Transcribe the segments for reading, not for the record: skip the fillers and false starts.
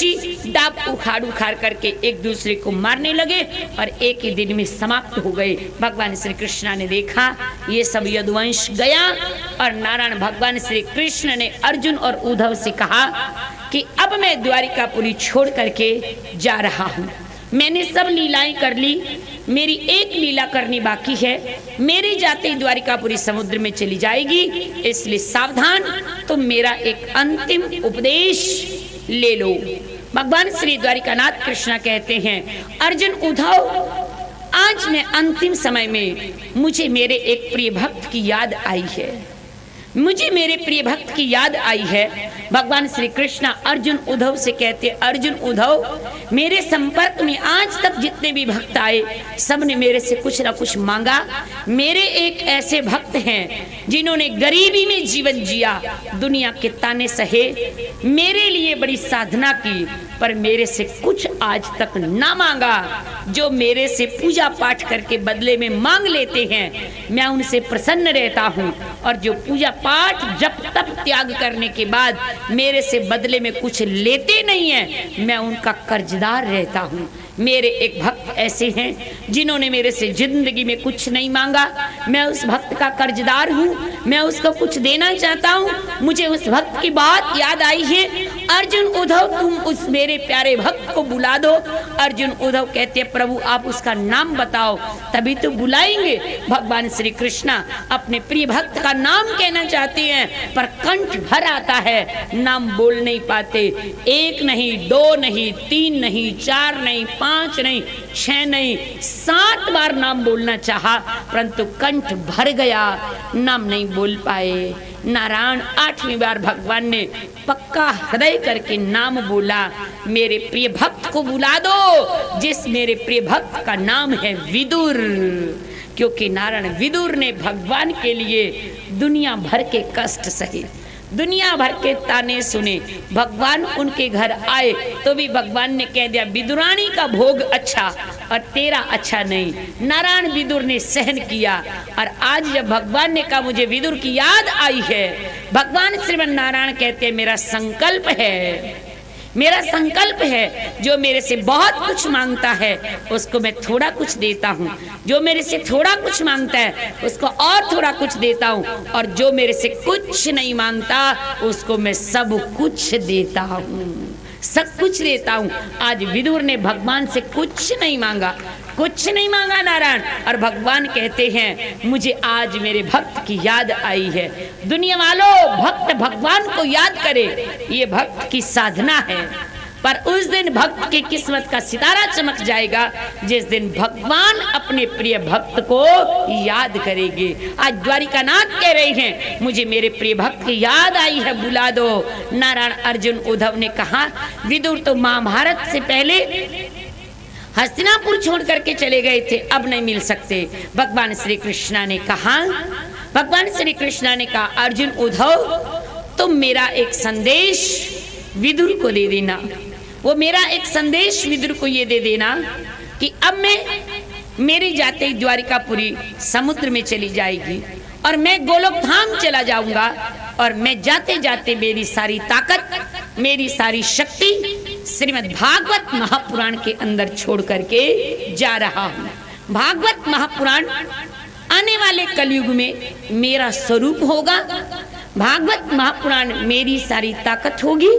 डाब उखाड़ उखाड़ करके एक दूसरे को मारने लगे और एक ही दिन में समाप्त हो गए। भगवान श्री कृष्ण ने देखा ये सब यदुवंश गया और नारायण भगवान श्री कृष्ण ने अर्जुन और उद्धव से कहा कि अब मैं द्वारिकापुरी छोड़ करके जा रहा हूँ। मैंने सब लीलाएं कर ली, मेरी एक लीला करनी बाकी है, मेरे जाते ही द्वारिकापुरी समुद्र में चली जाएगी, इसलिए सावधान, तुम मेरा एक अंतिम उपदेश ले लो। भगवान श्री द्वारिकानाथ कृष्ण कहते हैं, अर्जुन उद्धव, आज मैं अंतिम समय में मुझे मेरे एक प्रिय भक्त की याद आई है, मुझे मेरे प्रिय भक्त की याद आई है। भगवान श्री कृष्ण अर्जुन उद्धव से कहते, अर्जुन उद्धव, मेरे संपर्क में आज तक जितने भी भक्त आए सब ने मेरे से कुछ ना कुछ मांगा। मेरे एक ऐसे भक्त हैं जिन्होंने गरीबी में जीवन जिया, दुनिया के ताने सहे, मेरे लिए बड़ी साधना की, पर मेरे से कुछ आज तक ना मांगा। जो मेरे से पूजा पाठ करके बदले में मांग लेते हैं, मैं उनसे प्रसन्न रहता हूँ, और जो पूजा पाठ जप तप त्याग करने के बाद मेरे से बदले में कुछ लेते नहीं हैं, मैं उनका कर्जदार रहता हूँ। मेरे एक भक्त ऐसे हैं जिन्होंने मेरे से जिंदगी में कुछ नहीं मांगा, मैं उस भक्त का कर्जदार हूँ, मैं उसको कुछ देना चाहता हूँ। मुझे उस भक्त की बात याद आई है। अर्जुन उद्धव, तुम उस मेरे प्यारे भक्त को बुला दो। अर्जुन उद्धव कहते, प्रभु आप उसका नाम बताओ तभी तो बुलाएंगे। भगवान श्री कृष्ण अपने प्रिय भक्त का नाम कहना चाहते हैं, पर कंठ भर आता है, नाम बोल नहीं पाते। एक नहीं, दो नहीं, तीन नहीं, चार नहीं, 5 नहीं, 6 नहीं, 7 बार नाम बोलना चाहा, परंतु कंठ भर गया, नाम नहीं बोल पाए। नारायण 8वीं बार भगवान ने पक्का हृदय करके नाम बोला, मेरे प्रिय भक्त को बुला दो, जिस मेरे प्रिय भक्त का नाम है विदुर। क्योंकि नारायण विदुर ने भगवान के लिए दुनिया भर के कष्ट सहे, दुनिया भर के ताने सुने। भगवान उनके घर आए तो भी भगवान ने कह दिया, विदुरानी का भोग अच्छा और तेरा अच्छा नहीं। नारायण विदुर ने सहन किया, और आज जब भगवान ने कहा मुझे विदुर की याद आई है, भगवान श्रीमन नारायण कहते हैं, मेरा संकल्प है, मेरा संकल्प है, जो मेरे से बहुत कुछ मांगता है उसको मैं थोड़ा कुछ देता हूँ, जो मेरे से थोड़ा कुछ मांगता है उसको और थोड़ा कुछ देता हूँ, और जो मेरे से कुछ नहीं मांगता उसको मैं सब कुछ देता हूँ, सब कुछ देता हूँ। आज विदुर ने भगवान से कुछ नहीं मांगा, कुछ नहीं मांगा नारायण, और भगवान कहते हैं मुझे आज मेरे भक्त की याद आई है। दुनिया वालों, भक्त भगवान को याद करे, ये भक्त की साधना है, पर उस दिन भक्त की किस्मत का सितारा चमक जाएगा जिस दिन भगवान अपने प्रिय भक्त को याद करेंगे। आज द्वारिकानाथ कह रहे हैं, मुझे मेरे प्रिय भक्त की याद आई है, बुला दो। नारायण अर्जुन उद्धव ने कहा, विदुर तो महाभारत से पहले हस्तिनापुर छोड़ करके चले गए थे, अब नहीं मिल सकते। भगवान श्री कृष्ण ने कहा, भगवान श्री कृष्ण ने कहा, अर्जुन उद्धव, तुम मेरा एक संदेश विदुर को दे देना। वो मेरा एक संदेश विदुर को ये दे देना कि अब मैं मेरे जाते ही द्वारिकापुरी समुद्र में चली जाएगी, और मैं गोलोक धाम चला जाऊंगा, और मैं जाते जाते मेरी सारी ताकत, मेरी सारी शक्ति श्रीमद् भागवत महापुराण के अंदर छोड़ करके जा रहा हूँ। भागवत महापुराण आने वाले कलयुग में मेरा स्वरूप होगा, भागवत महापुराण मेरी सारी ताकत होगी,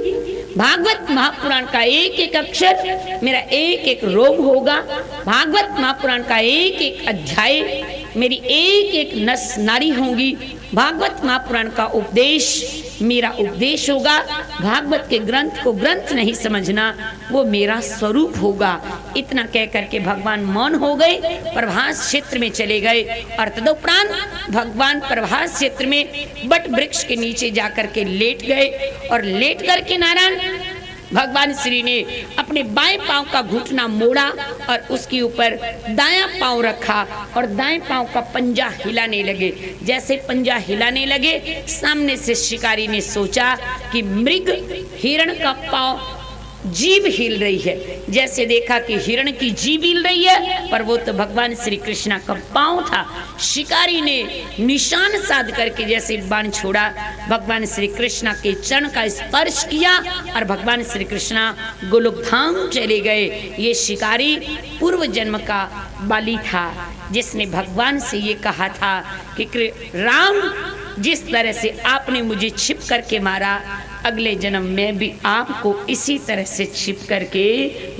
भागवत महापुराण का एक एक अक्षर मेरा एक एक रोग होगा, भागवत महापुराण का एक एक अध्याय मेरी एक एक नस नारी होगी, भागवत महापुराण का उपदेश मेरा उपदेश होगा। भागवत के ग्रंथ को ग्रंथ नहीं समझना, वो मेरा स्वरूप होगा। इतना कह करके भगवान मौन हो गए, प्रभास क्षेत्र में चले गए, और तदुपरांत भगवान प्रभास क्षेत्र में बट वृक्ष के नीचे जाकर के लेट गए, और लेट करके नारायण भगवान श्री ने अपने बाएं पांव का घुटना मोड़ा और उसके ऊपर दायां पांव रखा, और दाएं पांव का पंजा हिलाने लगे। जैसे पंजा हिलाने लगे, सामने से शिकारी ने सोचा कि मृग हिरण का पांव जीभ हिल रही है। जैसे देखा कि हिरण की जीभ हिल रही है, पर वो तो भगवान श्री कृष्ण का पांव था। शिकारी ने निशान साध करके जैसे बाण छोड़ा, भगवान श्री कृष्ण के चरण का स्पर्श किया और भगवान श्री कृष्ण गोलोक धाम चले गए। ये शिकारी पूर्व जन्म का बाली था, जिसने भगवान से ये कहा था कि राम, जिस तरह से आपने मुझे छिप करके मारा, अगले जन्म में भी आपको इसी तरह से छिप करके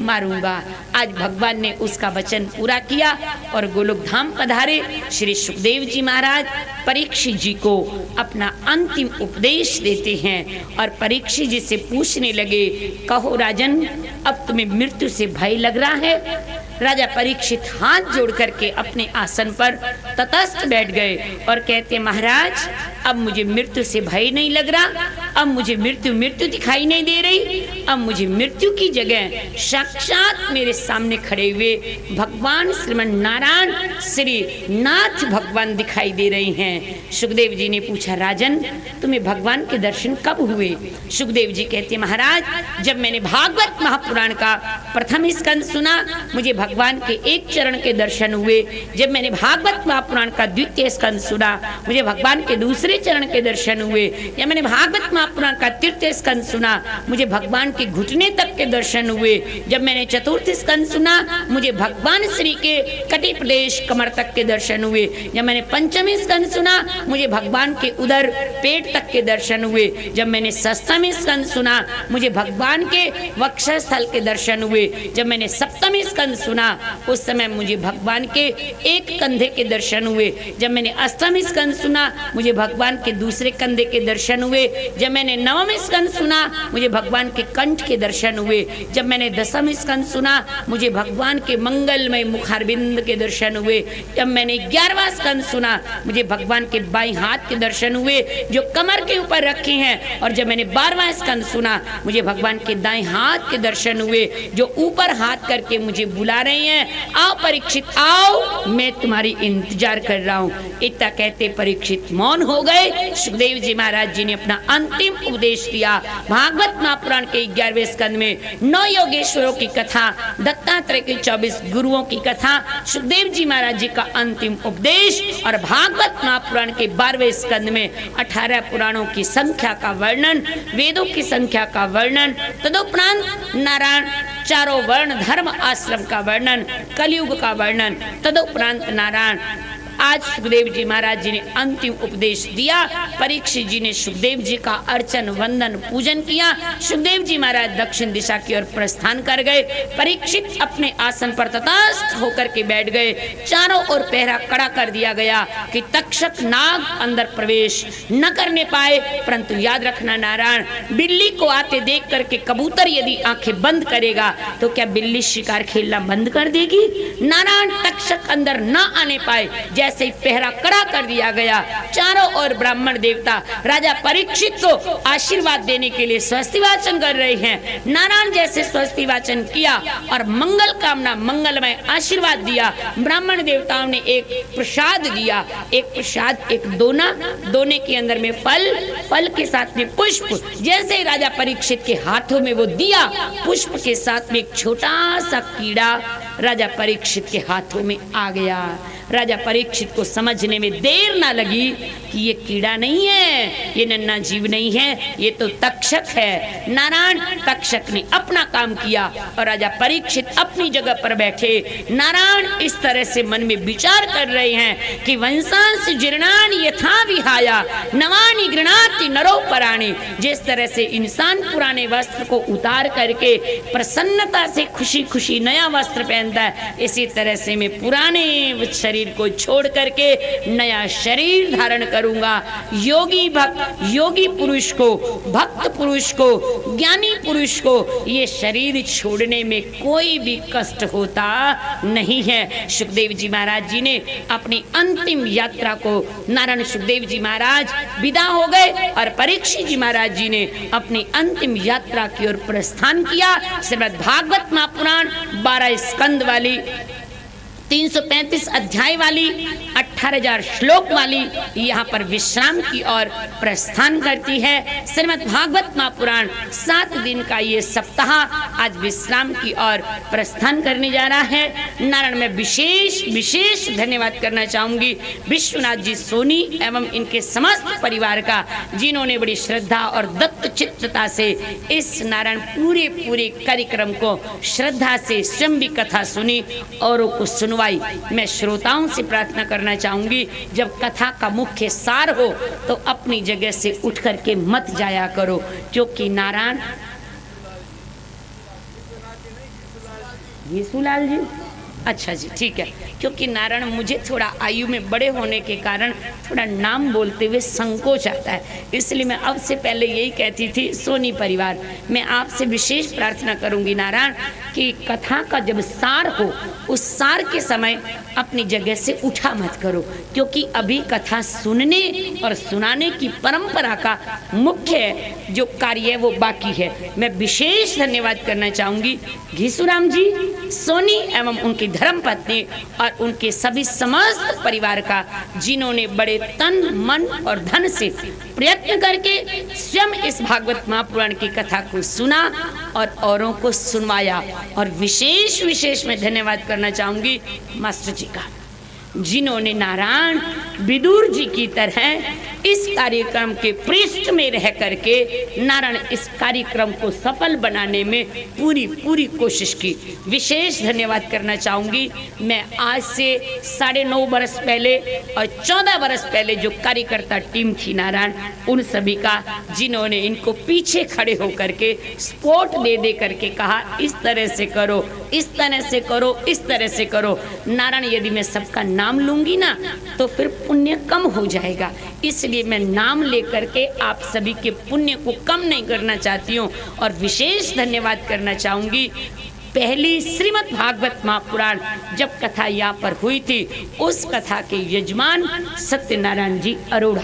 मारूंगा। आज भगवान ने उसका वचन पूरा किया और गोलोक धाम पधारे। श्री सुखदेव जी महाराज परीक्षित जी को अपना अंतिम उपदेश देते हैं और परीक्षित जी से पूछने लगे, कहो राजन, अब तुम्हें मृत्यु से भय लग रहा है? राजा परीक्षित हाथ जोड़ करके अपने आसन पर तटस्थ बैठ गए और कहते, महाराज, अब मुझे मृत्यु से भय नहीं लग रहा, अब मुझे मृत्यु दिखाई नहीं दे रही। अब मुझे मृत्यु की जगह साक्षात मेरे सामने खड़े हुए भगवान श्रीमन नारायण श्री नाथ भगवान दिखाई दे रहे हैं। सुखदेव जी ने पूछा, राजन, तुम्हें भगवान के दर्शन कब हुए? सुखदेव जी कहते, महाराज, जब मैंने भागवत महापुराण का प्रथम स्कंद सुना, मुझे भगवान के एक चरण के दर्शन हुए। जब मैंने भागवत महापुराण का द्वितीय स्कंद सुना, मुझे भगवान के दूसरे चरण के दर्शन हुए। या मैंने भागवत महापुराण का तृतीय स्कंद सुना, मुझे भगवान के घुटने तक के दर्शन हुए। जब मैंने चतुर्थ स्कंद सुना, मुझे भगवान श्री के कटी प्रदेश कमर तक के दर्शन हुए। जब मैंने पंचमी स्कंद सुना, मुझे भगवान के उधर पेट तक के दर्शन हुए। जब मैंने सप्तमी स्कंद सुना, मुझे भगवान के वक्षस्थल के दर्शन हुए। जब मैंने सप्तमी स्कंद सुना, उस समय मुझे भगवान के एक कंधे के दर्शन हुए। जब मैंने अष्टमी स्कंद सुना, मुझे भगवान के दूसरे कंधे के दर्शन हुए। जब मैंने नवम स्कंद सुना, मुझे भगवान के कंठ के दर्शन हुए। जब मैंने दसम स्कंद सुना, मुझे भगवान के मंगलमय मुखारबिंद के दर्शन हुए। जब मैंने 11वां स्कंद सुना, मुझे भगवान के बाएं हाथ के दर्शन हुए जो कमर के ऊपर रखे हैं। और जब मैंने 12वां स्कंद सुना, मुझे भगवान के दाएं हाथ के दर्शन हुए जो ऊपर हाथ करके मुझे बुला रहे हैं, आओ परीक्षित आओ, मैं तुम्हारी इंतजार कर रहा हूँ। इतना कहते परीक्षित मौन हो गए। सुखदेव जी महाराज जी ने अपना अंतिम उपदेश दिया। भागवत महापुराण के 11वें स्कंद में 9 योगेश्वरों की कथा, दत्तात्रेय के 24 गुरुओं की कथा, सुखदेव जी महाराज जी का अंतिम उपदेश और भागवत महापुराण के 12वें स्कंद में 18 पुराणों की संख्या का वर्णन, वेदों की संख्या का वर्णन, तदुपरांत नारायण चारों वर्ण धर्म आश्रम का वर्णन, कलयुग का वर्णन, तदुपरांत नारायण। आज सुखदेव जी महाराज जी ने अंतिम उपदेश दिया। परीक्षित जी ने सुखदेव जी का अर्चन वंदन पूजन किया। सुखदेव जी महाराज दक्षिण दिशा की ओर प्रस्थान कर गए। परीक्षित अपने आसन पर तटस्थ होकर के बैठ गए। चारों ओर पहरा कड़ा कर दिया गया कि तक्षक नाग अंदर प्रवेश न करने पाए। परंतु याद रखना नारायण, बिल्ली को आते देख करके कबूतर यदि आंखें बंद करेगा तो क्या बिल्ली शिकार खेलना बंद कर देगी? नारायण, तक्षक अंदर न आने पाए। जैसे ही पहरा कड़ा कर दिया गया, चारों ओर ब्राह्मण देवता राजा परीक्षित को आशीर्वाद देने के लिए स्वस्ति वाचन कर रहे हैं। नारायण जैसे स्वस्ति वाचन किया और मंगल कामना मंगलमय आशीर्वाद दिया। ब्राह्मण देवताओं ने एक प्रसाद दिया, एक प्रसाद, एक दोना, दोने के अंदर में फल, फल के साथ में पुष्प। जैसे ही राजा परीक्षित के हाथों में वो दिया, पुष्प के साथ में एक छोटा सा कीड़ा राजा परीक्षित के हाथों में आ गया। राजा परीक्षित को समझने में देर ना लगी कि ये कीड़ा नहीं है, ये नन्हा जीव नहीं है, ये तो तक्षक है। नारायण, तक्षक ने अपना काम किया और राजा परीक्षित अपनी जगह पर बैठे। नारायण इस तरह से मन में विचार कर रहे हैं कि वंशांश जीर्णानि यथा विहाया नवानि गृणाति नरो पराणि। जिस तरह से इंसान पुराने वस्त्र को उतार करके प्रसन्नता से खुशी खुशी नया वस्त्र पहनता है, इसी तरह से मैं पुराने शरीर को छोड़ करके नया शरीर धारण करूंगा। योगी भक्त, योगी पुरुष को, भक्त पुरुष को, ज्ञानी पुरुष को ये शरीर छोड़ने में कोई भी कष्ट होता नहीं है। सुखदेव जी महाराज जी ने अपनी अंतिम यात्रा को, नारायण सुखदेव जी महाराज विदा हो गए और परीक्षित जी महाराज जी ने अपनी अंतिम यात्रा की ओर प्रस्थान किया। श्रीमद् भागवत महापुराण 12 स्कंद वाली 335 अध्याय वाली 18,000 श्लोक वाली यहाँ पर विश्राम की ओर प्रस्थान करती है। श्रीमद् भागवत महापुराण 7 दिन का ये सप्ताह आज विश्राम की ओर प्रस्थान करने जा रहा है। नारायण में विशेष धन्यवाद करना चाहूंगी विश्वनाथ जी सोनी एवं इनके समस्त परिवार का, जिन्होंने बड़ी श्रद्धा और दत्त चित्तता से इस नारायण पूरे कार्यक्रम को श्रद्धा से स्वयं भी कथा सुनी और को सुनवाई। मैं श्रोताओं से प्रार्थना करना चाहूंगी, जब कथा का मुख्य सार हो तो अपनी जगह से उठ करके मत जाया करो, क्योंकि नारायण घीसूलाल जी, अच्छा जी ठीक है, क्योंकि नारायण मुझे थोड़ा आयु में बड़े होने के कारण थोड़ा नाम बोलते हुए संकोच आता है, इसलिए मैं अब से पहले यही कहती थी सोनी परिवार, मैं आपसे विशेष प्रार्थना करूंगी नारायण कि कथा का जब सार हो उस सार के समय अपनी जगह से उठा मत करो, क्योंकि अभी कथा सुनने और सुनाने की परंपरा का मुख्य जो कार्य है वो बाकी है। मैं विशेष धन्यवाद करना चाहूंगी घीसूराम जी सोनी एवं उनकी धर्मपत्नी और उनके सभी समस्त परिवार का, जिन्होंने बड़े तन मन और धन से प्रयत्न करके स्वयं इस भागवत महापुराण की कथा को सुना और औरों को सुनवाया। और विशेष मैं धन्यवाद करना चाहूंगी मास्टर जी का, जिन्होंने नारायण विदुर जी की तरह इस कार्यक्रम के पृष्ठ में रह करके नारायण इस कार्यक्रम को सफल बनाने में पूरी कोशिश की। विशेष धन्यवाद करना चाहूंगी मैं आज से 9.5 बरस पहले और 14 बरस पहले जो कार्यकर्ता टीम थी नारायण, उन सभी का, जिन्होंने इनको पीछे खड़े होकर के सपोर्ट दे करके कहा इस तरह से करो, इस तरह से करो, इस तरह से करो। नारायण यदि मैं सबका नाम लूंगी ना तो फिर पुण्य कम हो जाएगा, इसलिए मैं नाम लेकर के आप सभी के पुण्य को कम नहीं करना चाहती हूँ। और विशेष धन्यवाद करना चाहूंगी पहली श्रीमद् भागवत महापुराण जब कथा यहाँ पर हुई थी, उस कथा के यजमान सत्यनारायण जी अरोड़ा।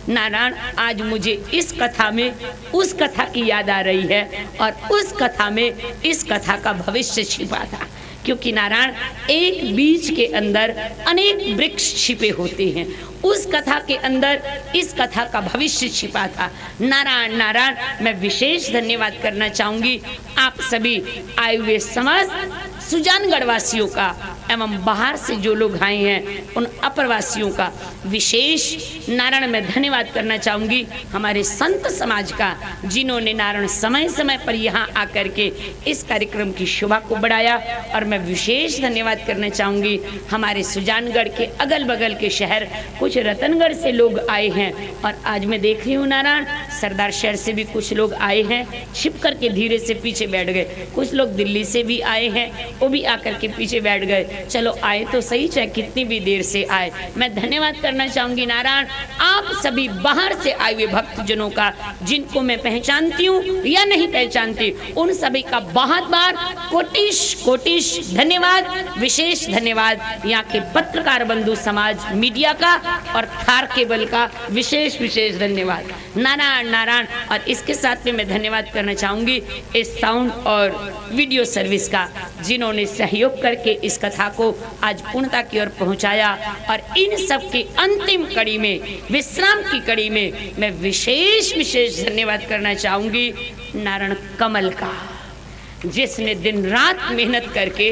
नारायण आज मुझे इस कथा में उस कथा की याद आ रही है और उस कथा में इस कथा का भविष्य छिपा था, क्योंकि नारायण एक बीज के अंदर अनेक वृक्ष छिपे होते हैं, उस कथा के अंदर इस कथा का भविष्य छिपा था। नारायण मैं विशेष धन्यवाद करना चाहूंगी आप सभी आए हुए समस्त सुजानगढ़ वासियों का एवं बाहर से जो लोग आए हैं उन अप्रवासियों का विशेष नारायण में धन्यवाद करना चाहूंगी। हमारे संत समाज का, जिन्होंने नारायण समय समय पर यहाँ आकर के इस कार्यक्रम की शोभा को बढ़ाया। और मैं विशेष धन्यवाद करना चाहूंगी हमारे सुजानगढ़ के अगल बगल के शहर, कुछ रतनगढ़ से लोग आए हैं और आज मैं देख रही हूँ नारायण सरदार शहर से भी कुछ लोग आए हैं, छिप कर के धीरे से पीछे बैठ गए। कुछ लोग दिल्ली से भी आए हैं, वो भी आकर के पीछे बैठ गए। चलो आए तो सही, चाहे कितनी भी देर से आए। मैं धन्यवाद करना चाहूंगी नारायण आप सभी बाहर से आए हुए भक्तजनों का, जिनको मैं पहचानती हूँ या नहीं पहचानती, उन सभी का बहुत बार कोटिश धन्यवाद। विशेष धन्यवाद यहाँ के पत्रकार बंधु समाज मीडिया का और थार केबल का विशेष धन्यवाद। नारायण और इसके साथ में मैं धन्यवाद करना चाहूंगी इस साउंड और वीडियो सर्विस का, जिन्होंने सहयोग करके इस कथा को आज पूर्णता की ओर पहुंचाया। और इन सब की अंतिम कड़ी में, विश्राम की कड़ी में, मैं विशेष धन्यवाद करना चाहूंगी नारायण कमल का, जिसने दिन रात मेहनत करके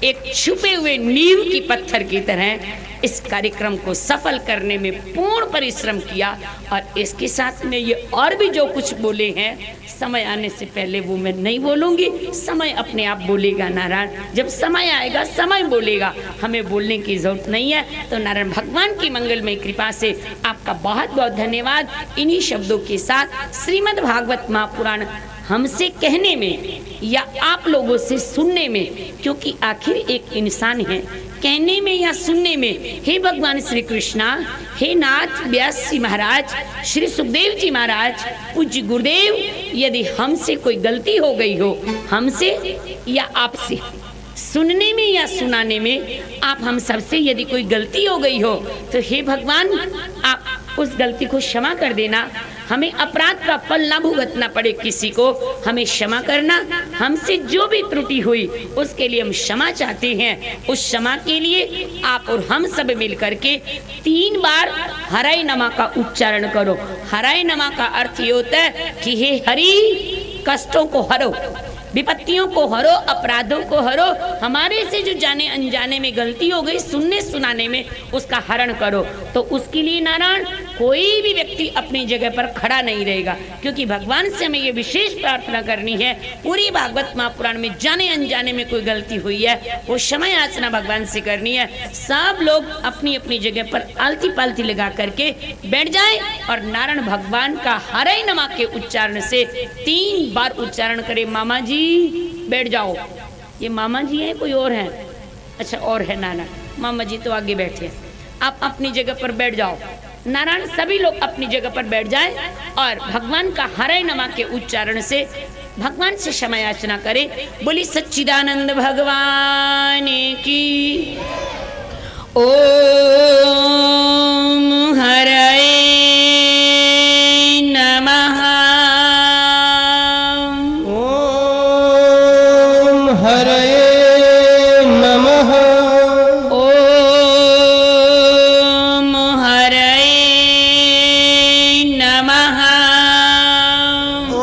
एक छुपे हुए नींव की पत्थर की तरह इस कार्यक्रम को सफल करने में पूर्ण परिश्रम किया। और इसके साथ में ये और भी जो कुछ बोले हैं, समय आने से पहले वो मैं नहीं बोलूंगी, समय अपने आप बोलेगा नारायण। जब समय आएगा समय बोलेगा, हमें बोलने की जरूरत नहीं है। तो नारायण भगवान की मंगलमय कृपा से आपका बहुत बहुत धन्यवाद। इन्हीं शब्दों के साथ श्रीमद् भागवत महापुराण हमसे कहने में या आप लोगों से सुनने में, क्योंकि आखिर एक इंसान है, कहने में या सुनने में, हे भगवान श्री कृष्णा, हे नाथ व्यास जी महाराज, श्री सुखदेव जी महाराज, पूज्य गुरुदेव, यदि हमसे कोई गलती हो गई हो, हमसे या आपसे, सुनने में या सुनाने में आप हम सबसे यदि कोई गलती हो गई हो, तो हे भगवान आप उस गलती को क्षमा कर देना। हमें अपराध का फल ना भुगतना पड़े किसी को, हमें क्षमा करना। हमसे जो भी त्रुटि हुई उसके लिए हम क्षमा चाहते हैं। उस क्षमा के लिए आप और हम सब मिल करके 3 बार हराय नमा का उच्चारण करो। हराय नमा का अर्थ ये होता है कि हे हरि, कष्टों को हरो, विपत्तियों को हरो, अपराधों को हरो। हमारे से जो जाने अनजाने में गलती हो गई, सुनने सुनाने में, उसका हरण करो। तो उसके लिए नारायण कोई भी व्यक्ति अपनी जगह पर खड़ा नहीं रहेगा, क्योंकि भगवान से हमें ये विशेष प्रार्थना करनी है। पूरी भागवत महापुराण में जाने अनजाने में कोई गलती हुई है, वो क्षमा याचना भगवान से करनी है। सब लोग अपनी अपनी जगह पर आलती पालती लगा करके बैठ जाएं और नारायण भगवान का हरे नमा के उच्चारण से 3 बार उच्चारण करें। मामा जी बैठ जाओ। ये मामा जी हैं कोई और हैं? अच्छा और है नाना। मामा जी तो आगे बैठे, आप अपनी जगह पर बैठ जाओ। नारायण सभी लोग अपनी जगह पर बैठ जाएं और भगवान का हरे नमा के उच्चारण से भगवान से क्षमा याचना करें। बोली सच्चिदानंद भगवान की। ओम हरे नमः। ओम हरे नमः। ओम हरे नमः।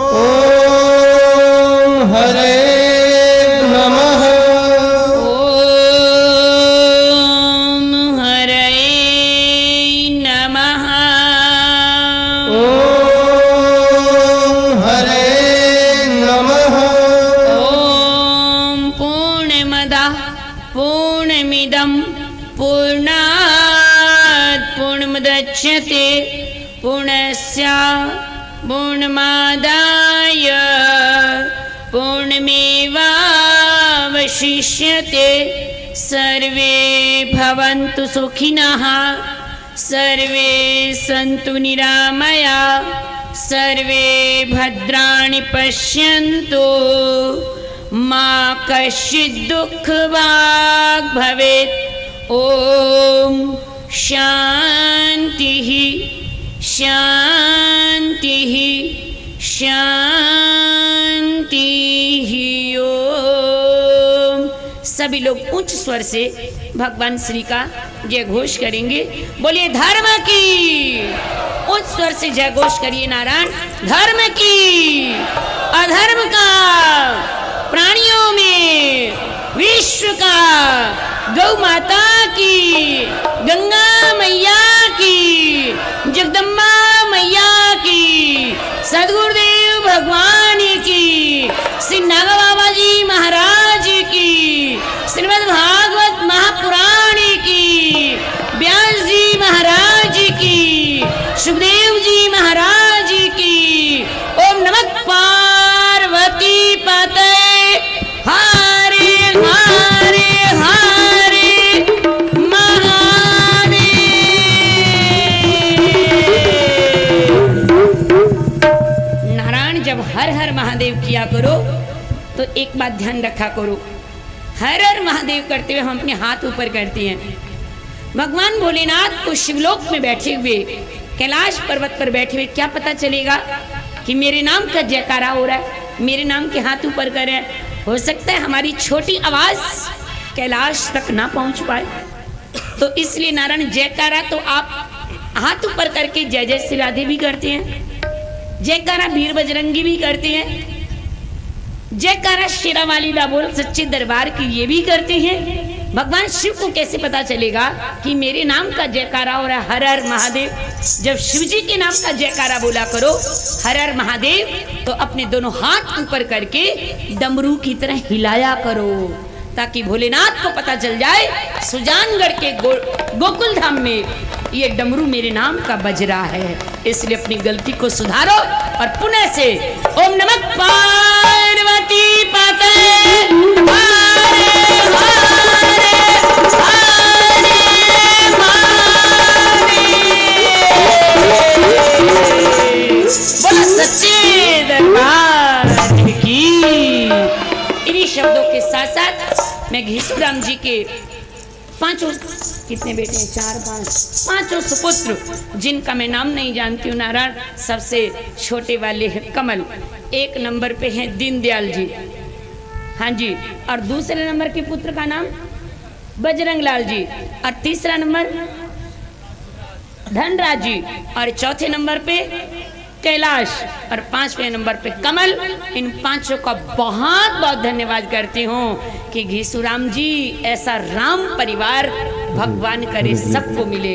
ओम हरे नमः। ओम हरे नमः। ओम हरे नमः। ओम पूर्णमदः पूर्णमिदं पूर्णात् पूर्णमुदच्यते पूर्णस्य पूर्णमादाय पूर्णमेवावशिष्यते। सर्वे भवन्तु सुखिनः, सर्वे सन्तु निरामया, सर्वे भद्राणि पश्यन्तु, मा कश्चित् दुःखभाग् भवेत्। ओम शांतिः शांतिः शांतिः। ओम। सभी लोग उच्च स्वर से भगवान श्री का जय घोष करेंगे। बोलिए धर्म की। उच्च स्वर से जय घोष करिए नारायण। धर्म की, अधर्म का, प्राणियों में, विश्व का, गौ माता की, गंगा मैया की, जगदम्बा मैया की, सदगुरुदेव भगवान की, श्री नागा बाबा जी महाराज की, श्रीमद् भागवत महापुराण की, व्यास जी महाराज की, सुखदेव जी महाराज की। ओम नमः पार्वती पते। हरे हरे हरे महादेव। नारायण जब हर हर महादेव किया करो तो एक बात ध्यान रखा करो, हर हर महादेव करते हुए हम अपने हाथ ऊपर करते हैं। भगवान भोलेनाथ को शिवलोक में बैठे हुए, कैलाश पर्वत पर बैठे हुए क्या पता चलेगा कि मेरे नाम का जयकारा हो रहा है, मेरे नाम के हाथ ऊपर कर रहे हैं। हो सकता है हमारी छोटी आवाज कैलाश तक ना पहुंच पाए, तो इसलिए नारायण जयकारा तो आप हाथ ऊपर करके जय जय श्री राधे भी करते हैं, जयकारा वीर बजरंगी भी करते हैं, जयकारा शेरा वाली ला बोल सच्चे दरबार की ये भी करते हैं। भगवान शिव को कैसे पता चलेगा कि मेरे नाम का जयकारा हो रहा है हर हर महादेव? जब शिव जी के नाम का जयकारा बोला करो हर हर महादेव, तो अपने दोनों हाथ ऊपर करके डमरू की तरह हिलाया करो, ताकि भोलेनाथ को पता चल जाए सुजानगढ़ के गोकुल धाम में ये डमरू मेरे नाम का बज रहा है। इसलिए अपनी गलती को सुधारो और पुनः से ओम नमः पार्वती पते। बोला सच्चे दरबार की। इन्हीं शब्दों के साथ साथ मैं घीसराम जी के पांचों कितने बेटे हैं? 4 5 पांचों सुपुत्र जिनका मैं नाम नहीं जानती हूँ नारायण। सबसे छोटे वाले हैं कमल, 1 नंबर पे हैं दीनदयाल जी, हाँ जी, और दूसरे नंबर के पुत्र का नाम बजरंग लाल जी, और तीसरा नंबर धनराज जी, और चौथे नंबर पे कैलाश, और 5वें नंबर पे कमल। इन पांचों का बहुत बहुत धन्यवाद करती हूँ कि घीसुराम जी ऐसा राम परिवार भगवान करे सबको मिले,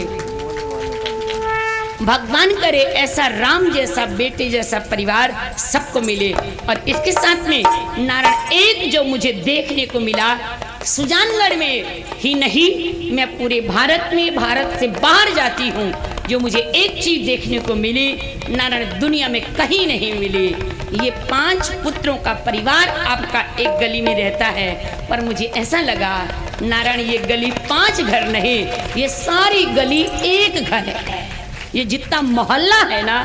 भगवान करे ऐसा राम जैसा बेटे जैसा परिवार सबको मिले। और इसके साथ में नारायण एक जो मुझे देखने को मिला सुजानगढ़ में ही नहीं, मैं पूरे भारत में, भारत से बाहर जाती हूँ, जो मुझे एक चीज देखने को मिली नारायण दुनिया में कहीं नहीं मिली। ये 5 पुत्रों का परिवार आपका एक गली में रहता है, पर मुझे ऐसा लगा नारायण ये गली 5 घर नहीं, ये सारी गली एक घर है। ये जितना मोहल्ला है ना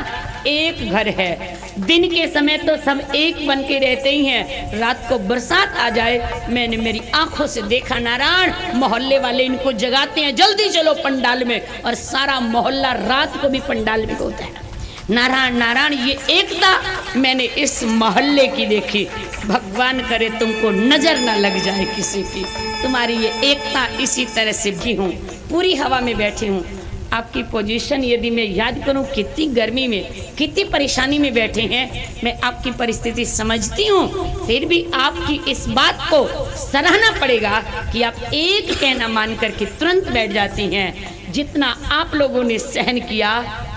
एक घर है। दिन के समय तो सब एक बन के रहते ही हैं, रात को बरसात आ जाए, मैंने मेरी आंखों से देखा नारायण मोहल्ले वाले इनको जगाते हैं, जल्दी चलो पंडाल में, और सारा मोहल्ला रात को भी पंडाल में होता है। नारायण नारायण ये एकता मैंने इस मोहल्ले की देखी। भगवान करे तुमको नजर ना लग जाए किसी की, तुम्हारी ये एकता इसी तरह से भी हूँ। पूरी हवा में बैठी हूँ, आपकी पोजीशन यदि मैं याद करूं, कितनी गर्मी में कितनी परेशानी में बैठे हैं, मैं आपकी परिस्थिति समझती हूं, फिर भी आपकी इस बात को सराहना पड़ेगा कि आप एक कहना मान करके तुरंत बैठ जाती हैं। जितना आप लोगों ने सहन किया,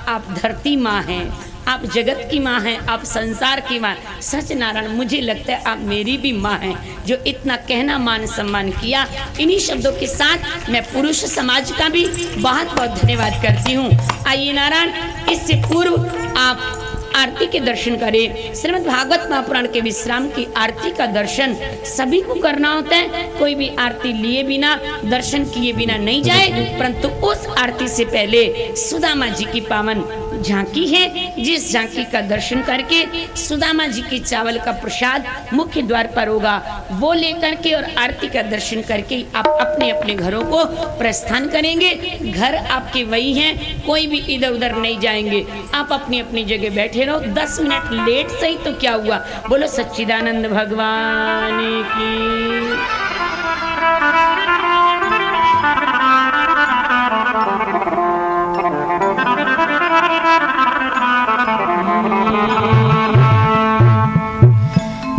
आप धरती माँ हैं, आप जगत की माँ हैं, आप संसार की माँ। सच नारायण मुझे लगता है आप मेरी भी माँ हैं, जो इतना कहना मान सम्मान किया। इन्हीं शब्दों के साथ मैं पुरुष समाज का भी बहुत बहुत धन्यवाद करती हूँ। आइए नारायण, इससे पूर्व आप आरती के दर्शन करें। श्रीमद् भागवत महापुराण के विश्राम की आरती का दर्शन सभी को करना होता है, कोई भी आरती लिए बिना, दर्शन किए बिना नहीं जाए। परंतु उस आरती से पहले सुदामा जी की पावन झांकी है, जिस झांकी का दर्शन करके सुदामा जी के चावल का प्रसाद मुख्य द्वार पर होगा, वो लेकर के और आरती का दर्शन करके आप अपने अपने घरों को प्रस्थान करेंगे। घर आपके वही हैं, कोई भी इधर उधर नहीं जाएंगे, आप अपनी अपनी जगह बैठे रहो। 10 मिनट लेट सही तो क्या हुआ, बोलो सच्चिदानंद भगवान की।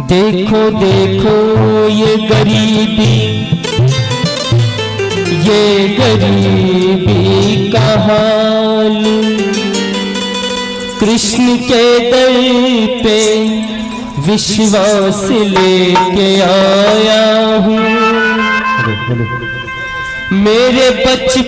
देखो देखो ये गरीबी का हाल, कृष्ण के दर पे विश्वास लेके आया हूँ। मेरे बचपन